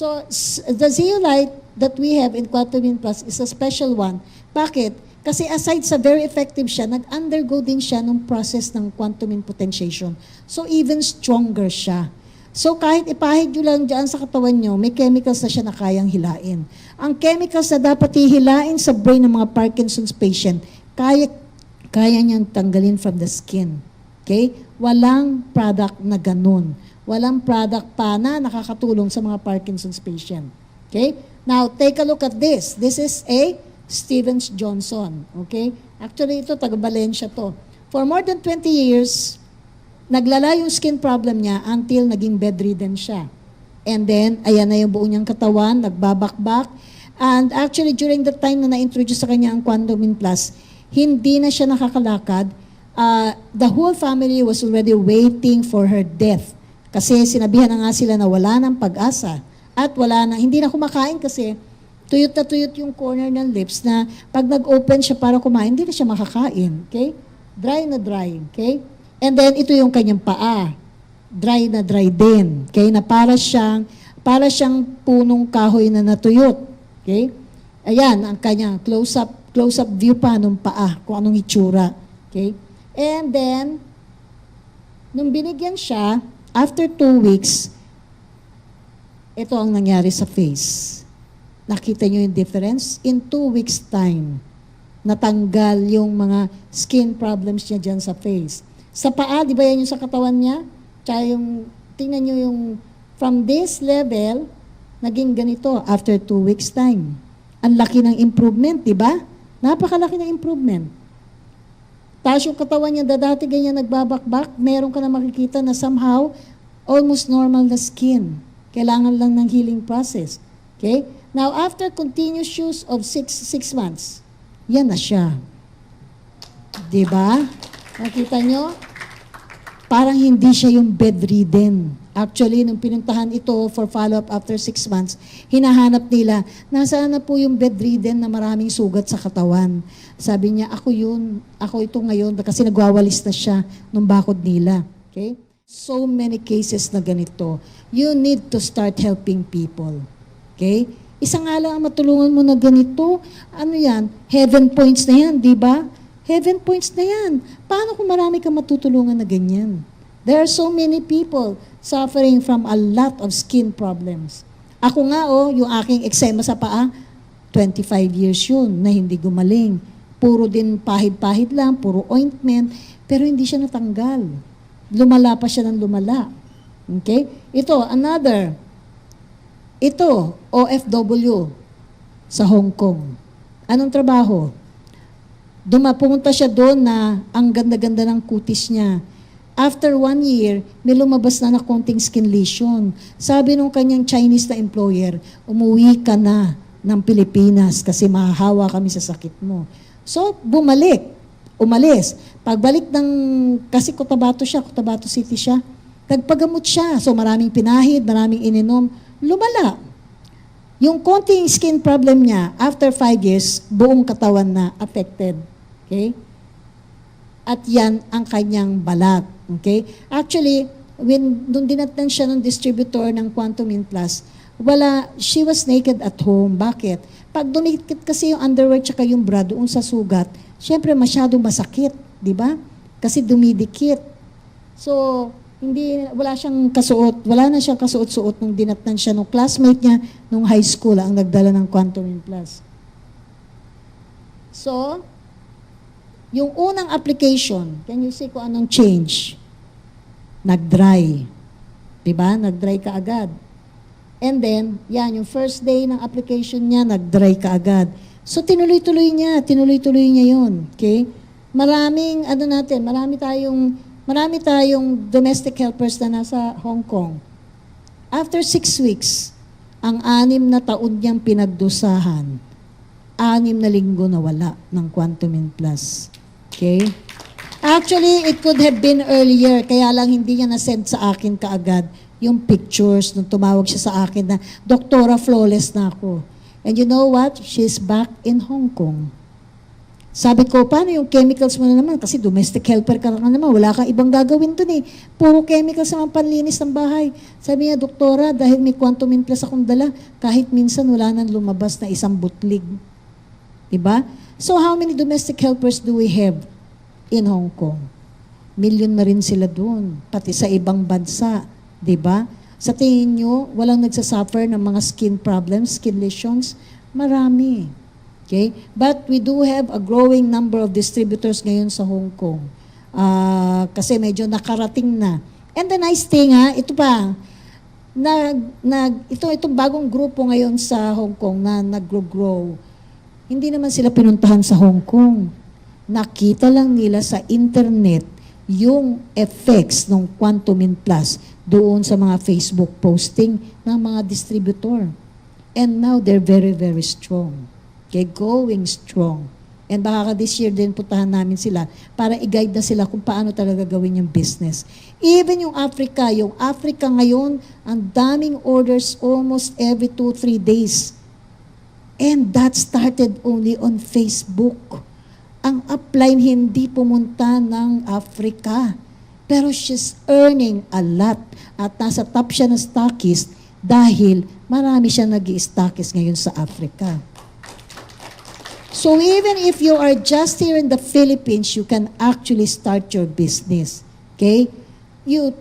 So, the zeolite that we have in Quantum Plus is a special one. Bakit? Kasi aside sa very effective siya, nag-undergo din siya ng process ng quantum potentiation. So, even stronger siya. So, kahit ipahid nyo lang dyan sa katawan nyo, may chemicals na siya na kayang hilain. Ang chemicals na dapat hihilain sa brain ng mga Parkinson's patient, kaya niyang tanggalin from the skin. Okay? Walang product na ganun. Walang product pa na nakakatulong sa mga Parkinson's patient. Okay? Now, take a look at this. This is a Stevens Johnson. Okay? Actually, ito, taga-Valencia to. For more than 20 years, naglala yung skin problem niya until naging bedridden siya. And then, ayan na yung buo niyang katawan, nagbabakbak. And actually, during the time na na-introduce sa kanya ang Quantum Plus, hindi na siya nakakalakad. The whole family was already waiting for her death. Kasi sinabihan na nga sila na wala ng pag-asa. At wala na, hindi na kumakain kasi tuyot na tuyot yung corner ng lips na pag nag-open siya para kumain, hindi na siya makakain. Okay? Dry na dry. Okay? And then, ito yung kanyang paa. Dry na dry din. Okay? Na para siyang punong kahoy na natuyot. Okay? Ayan, ang kanyang close-up view pa ng paa, kung anong itsura. Okay? And then, nung binigyan siya, after 2 weeks, ito ang nangyari sa face. Nakita niyo yung difference? In 2 weeks' time, natanggal yung mga skin problems niya dyan sa face. Sa paa, di ba yan yung sa katawan niya? Tsaka yung, tingnan niyo yung, from this level, naging ganito after 2 weeks' time. Ang laki ng improvement, di ba? Napakalaki ng improvement. Tapos yung katawan niya, dati ganyan nagbabakbak, meron ka na makikita na somehow, almost normal na skin. Kailangan lang ng healing process. Okay? Now, after continuous use of 6 months, yan na siya. Diba? Nakita nyo? Parang hindi siya yung bedridden. Actually, nung pinuntahan ito for follow-up after 6 months, hinahanap nila, nasaan na po yung bedridden na maraming sugat sa katawan. Sabi niya, ako yun. Ako ito ngayon kasi nagwawalis na siya nung bakod nila. Okay? So many cases na ganito. You need to start helping people. Okay? Isa nga lang ang matulungan mo na ganito. Ano yan? Heaven points na yan, di ba? Heaven points na yan. Paano kung marami kang matutulungan na ganyan? There are so many people suffering from a lot of skin problems. Ako nga, yung aking eczema sa paa, 25 years yun na hindi gumaling. Puro din pahid-pahid lang, puro ointment, pero hindi siya natanggal. Lumala pa siya ng lumala. Okay? Ito, another. Ito, OFW sa Hong Kong. Anong trabaho? Pumunta siya doon na ang ganda-ganda ng kutis niya. After 1 year, may lumabas na konting skin lesion. Sabi nung kanyang Chinese na employer, umuwi ka na ng Pilipinas kasi mahahawa kami sa sakit mo. So, umalis. Pagbalik kasi Cotabato City siya, nagpagamot siya. So, maraming pinahid, maraming ininom. Lumala. Yung konting skin problem niya, after 5 years, buong katawan na affected. Okay? At yan ang kanyang balat. Okay? Actually, nung dinatan siya ng distributor ng Quantum Plus, she was naked at home. Bakit? Pag dumikit kasi yung underwear tsaka yung bra doon sa sugat, syempre masyadong masakit. Di ba? Kasi dumidikit. So, wala na siyang kasuot-suot nung dinatnan siya nung classmate niya nung high school ang nagdala ng Quantum Plus. So, yung unang application, can you see kung anong change? Nag-dry. Diba? Nag-dry ka agad. And then, yan, yung first day ng application niya, nag-dry ka agad. So, tinuloy-tuloy niya yun. Okay? Marami tayong domestic helpers na nasa Hong Kong. After 6 weeks, ang 6 na taon niyang pinagdusahan, 6 na linggo na wala ng Quantum Plus. Okay? Actually, it could have been earlier, kaya lang hindi niya na-send sa akin kaagad yung pictures nung tumawag siya sa akin na, Doktora, flawless na ako. And you know what? She's back in Hong Kong. Sabi ko, paano yung chemicals mo na naman? Kasi domestic helper ka na naman. Wala kang ibang gagawin dun eh. Puro chemicals naman panlinis ng bahay. Sabi niya, doktora, dahil may quantum in plus akong dala, kahit minsan wala nang lumabas na isang butlig. Diba? So how many domestic helpers do we have in Hong Kong? Million na rin sila dun. Pati sa ibang bansa. Diba? Sa tingin nyo, walang nagsasuffer ng mga skin problems, skin lesions? Marami. Okay? But we do have a growing number of distributors ngayon sa Hong Kong. Kasi medyo nakarating na. And the nice thing ito pa, itong bagong grupo ngayon sa Hong Kong na nag-grow, hindi naman sila pinuntahan sa Hong Kong. Nakita lang nila sa internet yung effects ng Quantum In Plus doon sa mga Facebook posting ng mga distributor. And now they're very, very strong. Okay, going strong. And baka this year din puntahan namin sila para i-guide na sila kung paano talaga gawin yung business. Even yung Africa ngayon, ang daming orders almost every 2-3 days. And that started only on Facebook. Ang upline hindi pumunta ng Africa. Pero she's earning a lot. At nasa top siya ng stockist dahil marami siya nag-i-stockist ngayon sa Africa. So even if you are just here in the Philippines, you can actually start your business. Okay? You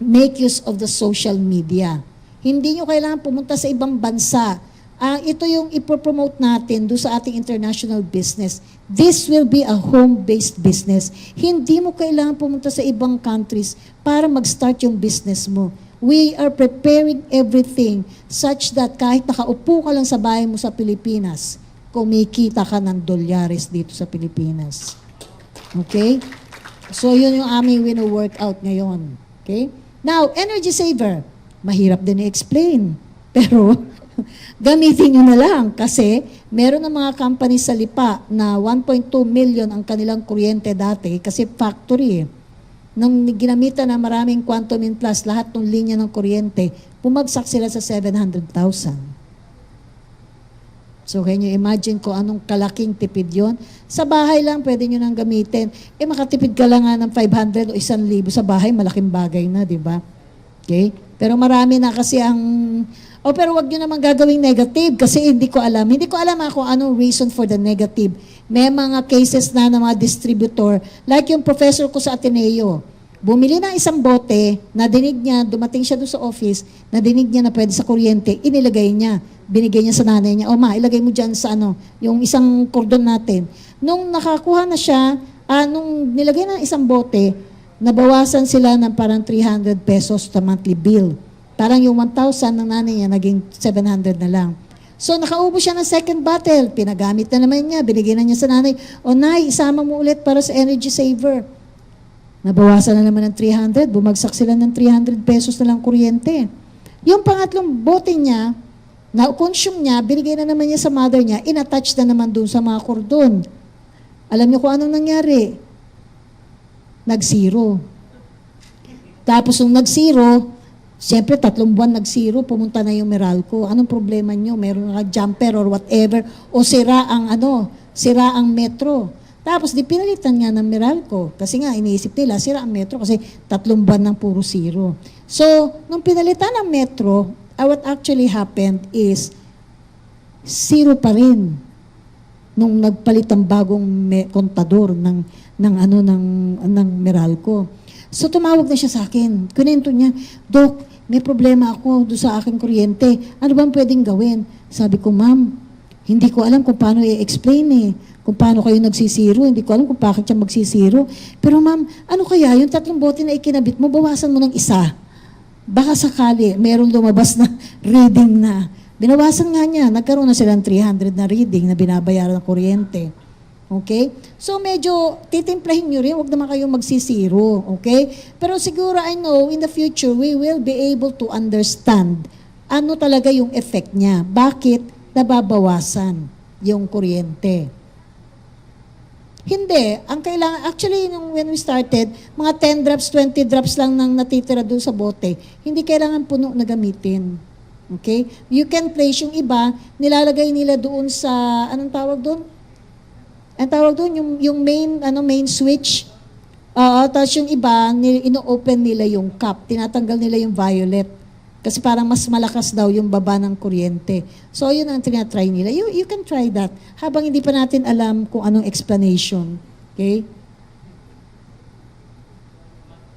make use of the social media. Hindi nyo kailangan pumunta sa ibang bansa. Ito yung ipopromote natin doon sa ating international business. This will be a home-based business. Hindi mo kailangan pumunta sa ibang countries para mag-start yung business mo. We are preparing everything such that kahit nakaupo ka lang sa bahay mo sa Pilipinas, kumikita ka ng dolyares dito sa Pilipinas. Okay? So, yun yung aming wino-workout ngayon. Okay? Now, energy saver. Mahirap din i-explain. Pero, gamitin nyo na lang kasi meron ng mga company sa Lipa na 1.2 million ang kanilang kuryente dati kasi factory. Nung ginamitan na maraming Quantum In Plus, lahat ng linya ng kuryente, bumagsak sila sa 700,000. So, can you imagine kung anong kalaking tipid yon? Sa bahay lang, pwede nyo nang gamitin. Makatipid ka lang ng 500 o 1,000 sa bahay, malaking bagay na, di ba? Okay? Pero marami na kasi ang... pero wag nyo naman gagawing negative kasi hindi ko alam. Hindi ko alam kung anong reason for the negative. May mga cases na ng mga distributor, like yung professor ko sa Ateneo, bumili ng isang bote, nadinig niya, dumating siya doon sa office, nadinig niya na pwede sa kuryente, inilagay niya. Binigay niya sa nanay niya, ilagay mo dyan sa yung isang cordon natin. Nung nakakuha na siya, nung nilagay na isang bote, nabawasan sila ng parang 300 pesos sa monthly bill. Parang yung 1,000 ng nanay niya, naging 700 na lang. So, nakaubo siya ng second bottle, pinagamit na naman niya, binigay na niya sa nanay, Nay, isama mo ulit para sa energy saver. Nabawasan na naman ng 300, bumagsak sila ng 300 pesos na lang kuryente. Yung pangatlong bote niya, na-consume niya, binigay na naman niya sa mother niya, in-attach na naman doon sa mga kordon. Alam niyo kung anong nangyari? Nag-zero. Tapos nung nag-zero, siyempre 3 buwan nag-zero, pumunta na yung Meralco. Anong problema niyo? Meron nga jumper or whatever, o sira ang metro. Tapos di pinalitan nga ng Meralco. Kasi nga, iniisip nila, sira ang metro kasi 3 buwan ng puro zero. So, nung pinalitan ng metro, what actually happened is, zero pa rin nung nagpalit ang bagong kontador ng Meralco. So, tumawag na siya sa akin. Kunento niya, Dok, may problema ako doon sa aking kuryente. Ano bang pwedeng gawin? Sabi ko, Ma'am, hindi ko alam kung paano i-explain kung paano kayo nagsisiro. Hindi ko alam kung bakit siya magsisiro. Pero ma'am, ano kaya yung 3 bote na ikinabit mo, bawasan mo ng isa. Baka sakali, merong lumabas na reading na. Binawasan nga niya, nagkaroon na silang 300 na reading na binabayaran ng kuryente. Okay? So medyo titimplahin nyo rin, huwag naman kayong magsisiro. Okay? Pero siguro I know, in the future, we will be able to understand ano talaga yung effect niya. Bakit nababawasan yung kuryente? Hindi. Ang kailangan, actually, when we started, mga 10 drops, 20 drops lang nang natitira doon sa bote. Hindi kailangan puno na gamitin. Okay? You can place yung iba, nilalagay nila doon sa, anong tawag doon? Ang tawag doon, yung main switch. Tapos yung iba, ino-open nila yung cap. Tinatanggal nila yung violet. Kasi parang mas malakas daw yung baba ng kuryente. So, yun ang tinatry nila. You can try that. Habang hindi pa natin alam kung anong explanation. Okay?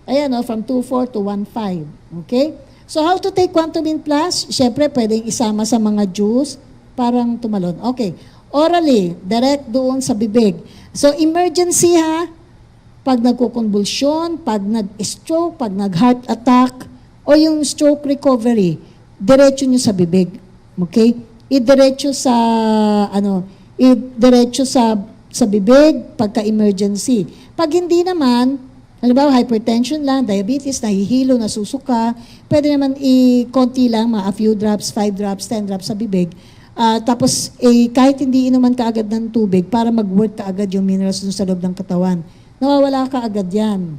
Ayan, from 2.4 to 1.5. Okay? So, how to take Quantumin Plus? Siyempre, pwedeng isama sa mga juice. Parang tumalon. Okay. Orally, direct doon sa bibig. So, emergency ha. Pag nagkukonvulsyon, pag nag-stroke, pag nag-heart attack, o yung stroke recovery, diretso nyo sa bibig. Okay? Idiretso sa bibig pagka-emergency. Pag hindi naman, halimbawa hypertension lang, diabetes, nahihilo, nasusuka, pwede naman konti lang, a few drops, 5 drops, 10 drops sa bibig. Tapos kahit hindi inuman kaagad ng tubig para mag-work kaagad yung minerals dun sa loob ng katawan. Nawawala kaagad yan.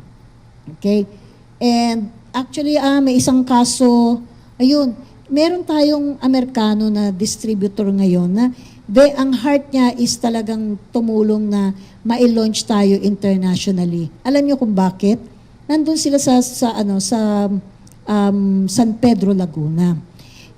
Okay? And actually, may isang kaso, ayun, meron tayong Amerikano na distributor ngayon na ang heart niya is talagang tumulong na ma-launch tayo internationally. Alam niyo kung bakit? Nandun sila sa San Pedro, Laguna.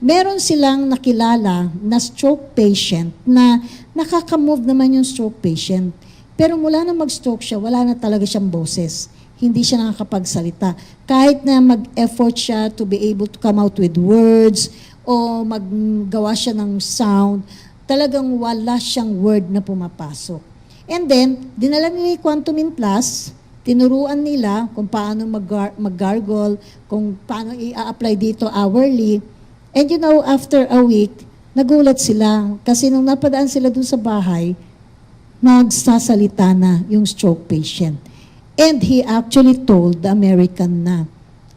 Meron silang nakilala na stroke patient na nakaka-move naman yung stroke patient. Pero mula na mag-stroke siya, wala na talaga siyang boses. Hindi siya nakakapagsalita. Kahit na mag-effort siya to be able to come out with words o maggawa siya ng sound, talagang wala siyang word na pumapasok. And then, dinala nila yung Quantumin Plus, tinuruan nila kung paano mag-gargle, kung paano i-apply dito hourly. And you know, after a week, nagulat sila. Kasi nung napadaan sila dun sa bahay, nagsasalita na yung stroke patient. And he actually told the American na,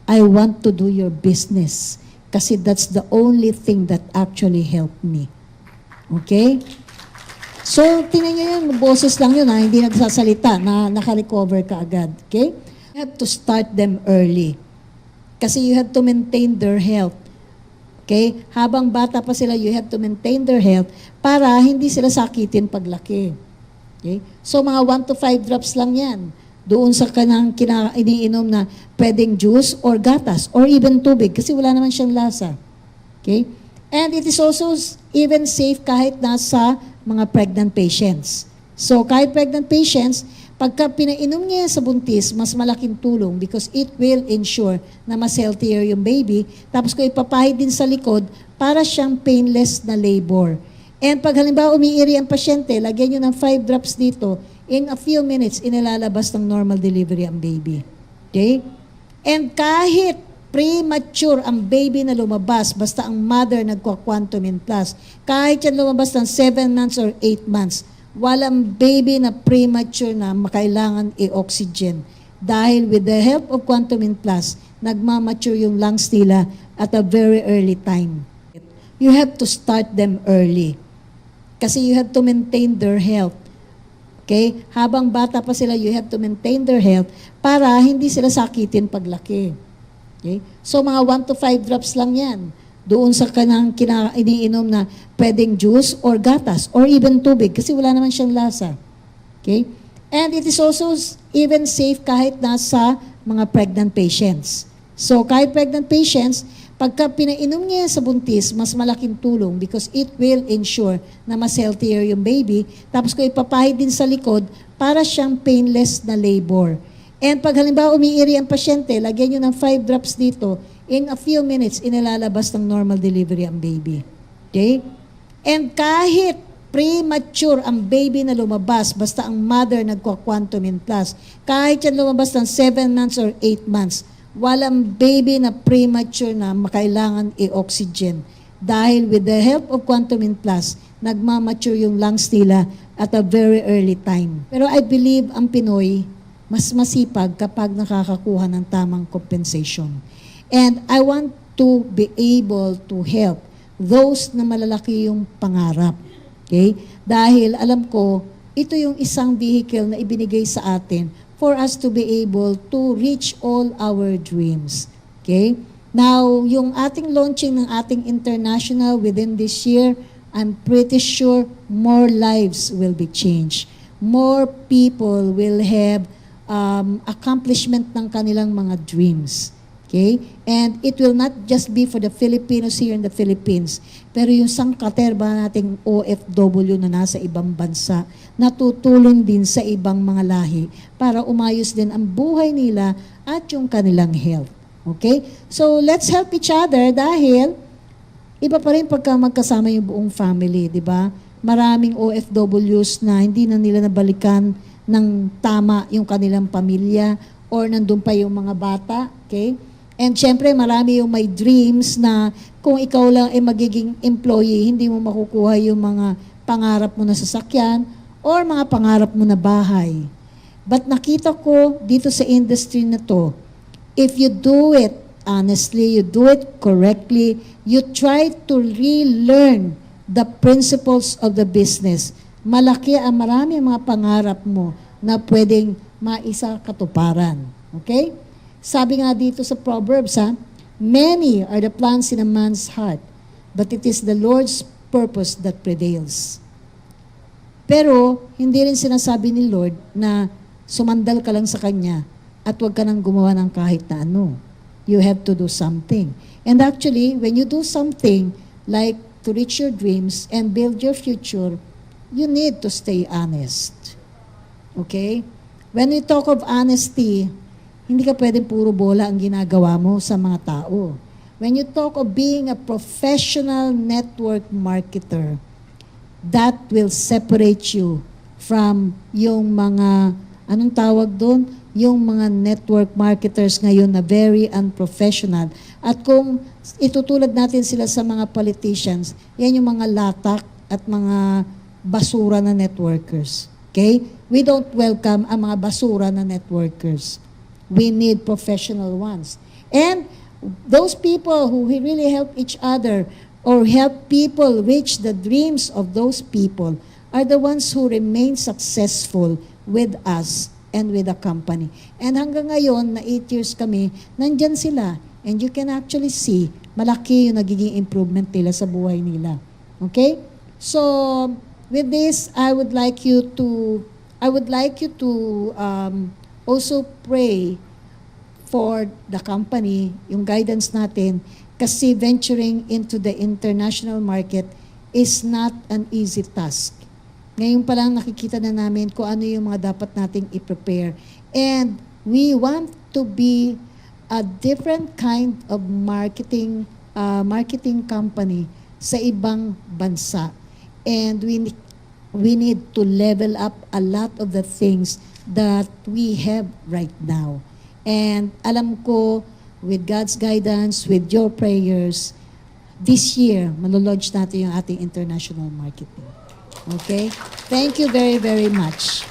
I want to do your business kasi that's the only thing that actually helped me. Okay? So, tingnan nyo yun, boses lang yun, hindi nagsasalita, naka-recover ka agad. Okay? You have to start them early. Kasi you have to maintain their health. Okay? Habang bata pa sila, you have to maintain their health para hindi sila sakitin paglaki. Okay? So, mga 1 to 5 drops lang yan. Doon sa kanang iniinom na pwedeng juice or gatas or even tubig kasi wala naman siyang lasa. Okay? And it is also even safe kahit nasa mga pregnant patients. So, kahit pregnant patients, pagka pinainom niya sa buntis, mas malaking tulong because it will ensure na mas healthier yung baby. Tapos kung ipapahid din sa likod, para siyang painless na labor. And pag halimbawa umiiri ang pasyente, lagyan nyo ng 5 drops dito, in a few minutes, inilalabas ng normal delivery ang baby. Okay? And kahit premature ang baby na lumabas, basta ang mother nagkwa-Quantumin Plus, kahit yan lumabas ng 7 months or 8 months, walang baby na premature na makailangan i-oxygen. Dahil with the help of Quantumin Plus, nagmamature yung lungs nila at a very early time. You have to start them early. Kasi you have to maintain their health. Okay? Habang bata pa sila, you have to maintain their health para hindi sila sakitin paglaki. Okay? So, mga 1 to 5 drops lang yan. Doon sa kanang iniinom na pwedeng juice or gatas or even tubig kasi wala naman siyang lasa. Okay? And it is also even safe kahit nasa mga pregnant patients. So, kahit pregnant patients, pagka pinainom niya sa buntis, mas malaking tulong because it will ensure na mas healthier yung baby. Tapos kung ipapahid din sa likod, para siyang painless na labor. And pag halimbawa umiiri ang pasyente, lagyan nyo ng 5 drops dito, in a few minutes, inilalabas ng normal delivery ang baby. Okay? And kahit premature ang baby na lumabas, basta ang mother nagkwa-Quantumin Plus, kahit yan lumabas ng 7 months or 8 months, walang baby na premature na makailangan i-oxygen. Dahil with the help of Quantumin Plus, nagmamature yung lungs nila at a very early time. Pero I believe ang Pinoy, mas masipag kapag nakakakuha ng tamang compensation. And I want to be able to help those na malalaki yung pangarap. Okay? Dahil alam ko, ito yung isang vehicle na ibinigay sa atin for us to be able to reach all our dreams. Okay? Now, yung ating launching ng ating international within this year, I'm pretty sure more lives will be changed. more people will have accomplishment ng kanilang mga dreams. Okay? And it will not just be for the Filipinos here in the Philippines, pero yung sangkaterba nating OFW na nasa ibang bansa, natutulong din sa ibang mga lahi para umayos din ang buhay nila at yung kanilang health. Okay? So, let's help each other dahil iba pa rin pagka magkasama yung buong family, di ba? Maraming OFWs na hindi na nila nabalikan ng tama yung kanilang pamilya or nandun pa yung mga bata, okay? And syempre, marami yung may dreams na kung ikaw lang ay magiging employee, hindi mo makukuha yung mga pangarap mo na sasakyan or mga pangarap mo na bahay. But nakita ko dito sa industry na to, if you do it honestly, you do it correctly, you try to relearn the principles of the business, malaki ang marami ang mga pangarap mo na pwedeng maisa katuparan. Okay? Sabi nga dito sa Proverbs, many are the plans in a man's heart, but it is the Lord's purpose that prevails. Pero, hindi rin sinasabi ni Lord na sumandal ka lang sa Kanya at huwag ka nang gumawa ng kahit na ano. You have to do something. And actually, when you do something like to reach your dreams and build your future, you need to stay honest. Okay? When we talk of honesty, hindi ka pwedeng puro bola ang ginagawa mo sa mga tao. When you talk of being a professional network marketer, that will separate you from yung mga, anong tawag doon? Yung mga network marketers ngayon na very unprofessional. At kung itutulad natin sila sa mga politicians, yan yung mga latak at mga basura na networkers. Okay? We don't welcome ang mga basura na networkers. We need professional ones. And those people who really help each other or help people reach the dreams of those people are the ones who remain successful with us and with the company. And hanggang ngayon, na 8 years kami, nandyan sila. And you can actually see, malaki yung nagiging improvement nila sa buhay nila. Okay? So, with this, I would like you to also pray for the company, yung guidance natin, kasi venturing into the international market is not an easy task. Ngayon pa lang nakikita na namin kung ano yung mga dapat nating i-prepare. And we want to be a different kind of marketing company sa ibang bansa. And we need to level up a lot of the things that we have right now. And alam ko, with God's guidance, with your prayers, this year, malolaunch natin yung ating international marketing. Okay? Thank you very, very much.